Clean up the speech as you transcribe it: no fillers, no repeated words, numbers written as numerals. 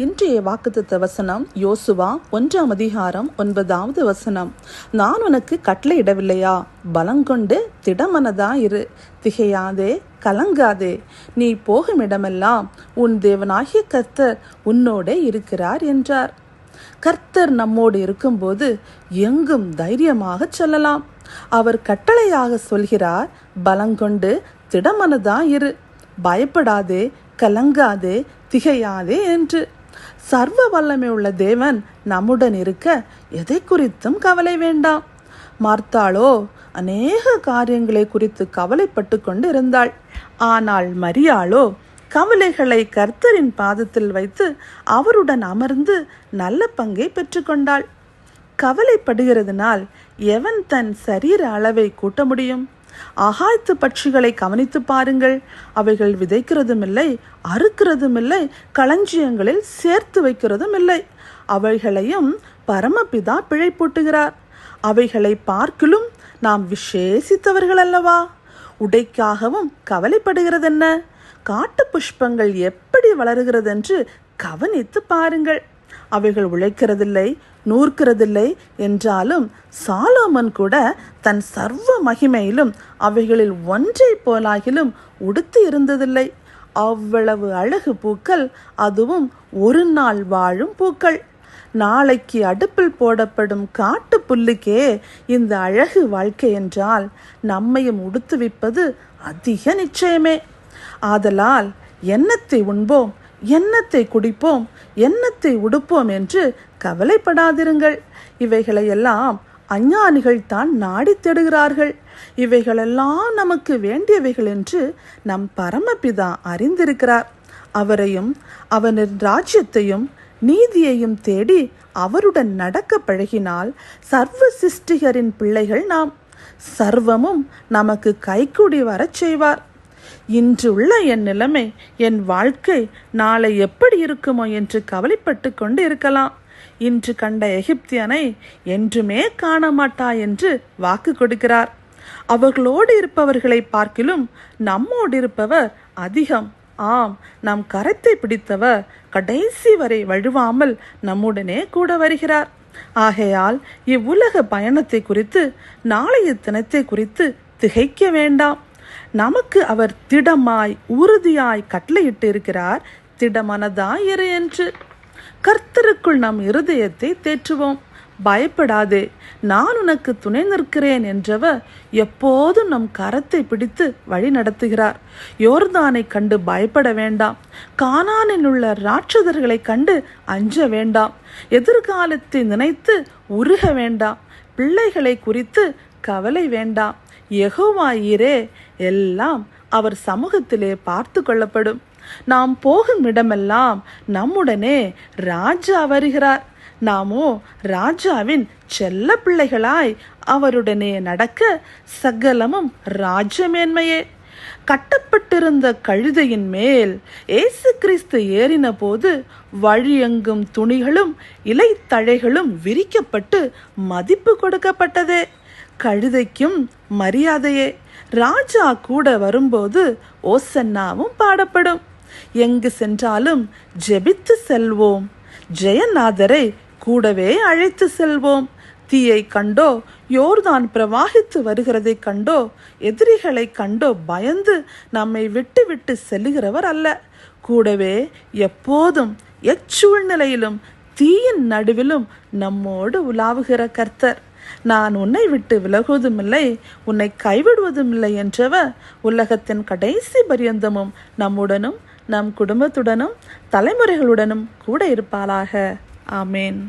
இன்றைய வாக்குத்தத்த வசனம் யோசுவா 1ஆம் அதிகாரம் 9வது வசனம். நான் உனக்கு கட்டளையிடவில்லையா? பலங்கொண்டு திடமனதாயிரு, திகையாதே, கலங்காதே. நீ போகும் இடமெல்லாம் உன் தேவனாகிய கர்த்தர் உன்னோடே இருக்கிறார் என்றார். கர்த்தர் நம்மோடு இருக்கும்போது எங்கும் தைரியமாக செல்லலாம். அவர் கட்டளையாக சொல்கிறார், பலங்கொண்டு திடமனதாயிரு, பயப்படாதே, கலங்காதே, திகையாதே என்று. சர்வ வல்லமை உள்ள தேவன் நம்முடன் இருக்க எதை குறித்தும் கவலை வேண்டாம். மார்த்தாளோ அநேக காரியங்களை குறித்து கவலைப்பட்டு கொண்டு இருந்தாள். ஆனால் மரியாளோ கவலைகளை கர்த்தரின் பாதத்தில் வைத்து அவருடன் அமர்ந்து நல்ல பங்கை பெற்றுக்கொண்டாள். கவலைப்படுகிறதுனால் எவன் தன் சரீர அளவை கூட்ட முடியும்? ஆகாயத்து பட்சிகளை கவனித்து பாருங்கள். அவைகள் விதைக்கிறதும் இல்லை, அறுக்கிறதும் இல்லை, களஞ்சியங்களில் சேர்த்து வைக்கிறதும் இல்லை. அவைகளையும் பரமபிதா பிழைப்பூட்டுகிறார். அவைகளை பார்க்கிலும் நாம் விசேஷித்தவர்கள் அல்லவா? உடைக்காகவும் கவலைப்படுகிறதென்ன? காட்டு புஷ்பங்கள் எப்படி வளருகிறதென்று கவனித்து பாருங்கள். அவைகள் உழைக்கிறதில்லை, நூற்கிறதில்லை என்றாலும் சாலோமன் கூட தன் சர்வ மகிமையிலும் அவைகளில் ஒன்றை போலாகிலும் உடுத்தி இருந்ததில்லை. அவ்வளவு அழகு பூக்கள், அதுவும் ஒரு நாள் வாழும் பூக்கள். நாளைக்கு அடுப்பில் போடப்படும் காட்டு புல்லுக்கே இந்த அழகு வாழ்க்கை என்றால் நம்மையும் உடுத்துவிப்பது அதிக நிச்சயமே. ஆதலால் எண்ணத்தை உண்போம், எண்ணத்தை குடிப்போம், எண்ணத்தை உடுப்போம் என்று கவலைப்படாதிருங்கள். இவைகளையெல்லாம் அஞ்ஞானிகள் தான் நாடி தேடுகிறார்கள். இவைகளெல்லாம் நமக்கு வேண்டியவைகள் என்று நம் பரமபிதா அறிந்திருக்கிறார். அவரையும் அவனின் ராஜ்யத்தையும் நீதியையும் தேடி அவருடன் நடக்க பழகினால் சர்வ சிருஷ்டிகரின் பிள்ளைகள் நாம். சர்வமும் நமக்கு கைகூடி வரச் செய்வார். இன்று உள்ள என் நிலைமை, என் வாழ்க்கை நாளை எப்படி இருக்குமோ என்று கவலைப்பட்டு கொண்டு இருக்கலாம். இன்று கண்ட எகிப்தியனை என்றுமே காண மாட்டாய் என்று வாக்கு கொடுக்கிறார். அவர்களோடு இருப்பவர்களை பார்க்கிலும் நம்மோடு இருப்பவர் அதிகம். ஆம், நம் கரத்தை பிடித்தவர் கடைசி வரை வழுவாமல் நம்முடனே கூட வருகிறார். ஆகையால் இவ்வுலக பயணத்தை குறித்து, நாளைய தினத்தை குறித்து திகைக்க வேண்டாம். நமக்கு அவர் திடமாய் உறுதியாய் கட்டளையிட்டு இருக்கிறார், திடமனதாயிரு என்று. கர்த்தருக்குள் நம் இருதயத்தை தேற்றுவோம். பயப்படாதே, நான் உனக்கு துணை நிற்கிறேன் என்றவர் எப்போதும் நம் கரத்தை பிடித்து வழி நடத்துகிறார். யோர்தானை கண்டு பயப்பட வேண்டாம். கானானில் உள்ள ராட்சதர்களை கண்டு அஞ்ச வேண்டாம். எதிர்காலத்தை நினைத்து உருக வேண்டாம். பிள்ளைகளை குறித்து கவலை வேண்டாம். யெகோவாயிரே, எல்லாம் அவர் சமூகத்திலே பார்த்து கொள்ளப்படும். நாம் போகும் இடமெல்லாம் நம்முடனே ராஜா வருகிறார். நாமோ ராஜாவின் செல்ல பிள்ளைகளாய் அவருடனே நடக்க சகலமும் ராஜ்யமேன்மையே. கட்டப்பட்டிருந்த கழுதையின் மேல் இயேசு கிறிஸ்து ஏறின போது வழியெங்கும் துணிகளும் இலைத்தழைகளும் விரிக்கப்பட்டு மதிப்பு கொடுக்கப்பட்டதே. கழுதைக்கும் மரியாதையே. ராஜா கூட வரும்போது ஓசன்னாவும் பாடப்படும். எங்கு சென்றாலும் ஜெபித்து செல்வோம். ஜெயநாதரை கூடவே அழைத்து செல்வோம். தீயை கண்டோ, யோர்தான் பிரவாகித்து வருகிறதை கண்டோ, எதிரிகளை கண்டோ பயந்து நம்மை விட்டு விட்டு செல்லுகிறவர் அல்ல. கூடவே எப்போதும் எச்சூழ்நிலையிலும் தீயின் நடுவிலும் நம்மோடு உலாவுகிற கர்த்தர். நான் உன்னை விட்டு விலகுவதுமில்லை, உன்னை கைவிடுவதுமில்லை என்றவர் உலகத்தின் கடைசி பரியந்தமும் நம்முடனும் நம் குடும்பத்துடனும் தலைமுறைகளுடனும் கூட இருப்பாளாக. ஆமேன்.